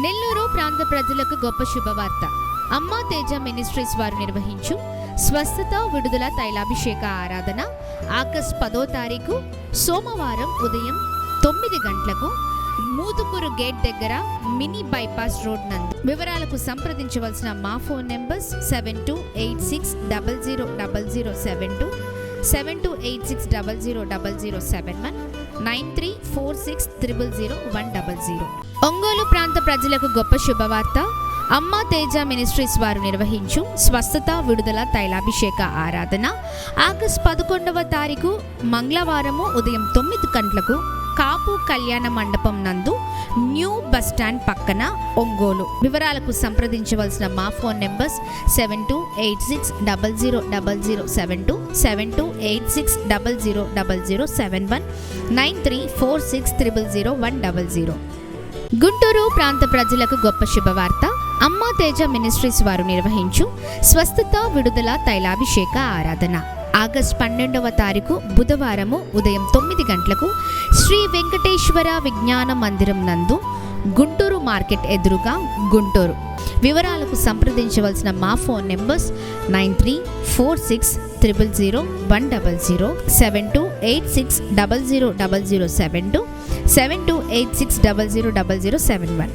నెల్లూరు ప్రాంత ప్రజలకు గొప్ప శుభవార్త. అమ్మా తేజ మినిస్ట్రీస్ వారు నిర్వహించు స్వస్థత విడుదల తైలాభిషేక ఆరాధన ఆగస్టు 10వ తారీఖు సోమవారం ఉదయం 9 గంటలకు మూదుకూరు గేట్ దగ్గర మినీ బైపాస్ రోడ్ నందు. వివరాలకు సంప్రదించవలసిన మా ఫోన్ నెంబర్స్ 7286000072, 7286000071, 9346000100. ఒంగోలు ప్రాంత ప్రజలకు గొప్ప శుభవార్త. అమ్మా తేజ మినిస్ట్రీస్ వారు నిర్వహించు స్వస్థత విడుదల తైలాభిషేక ఆరాధన ఆగస్టు 11వ తారీఖు మంగళవారము ఉదయం 9 గంటలకు కాపు కళ్యాణ మండపం నందు, న్యూ బస్ స్టాండ్ పక్కన, ఒంగోలు. వివరాలకు సంప్రదించవలసిన మా ఫోన్ నెంబర్స్ 7286000072, 7286000071, 9346000100. గుంటూరు ప్రాంత ప్రజలకు గొప్ప శుభవార్త. అమ్మా తేజ మినిస్ట్రీస్ వారు నిర్వహించు స్వస్థత విడుదల తైలాభిషేక ఆరాధన ఆగస్టు 12వ తారీఖు బుధవారము ఉదయం 9 గంటలకు శ్రీ వెంకటేశ్వర విజ్ఞాన మందిరం నందు, గుంటూరు మార్కెట్ ఎదురుగా, గుంటూరు. వివరాలకు సంప్రదించవలసిన మా ఫోన్ నెంబర్స్ 9346000100, 7286000072, 7286000071.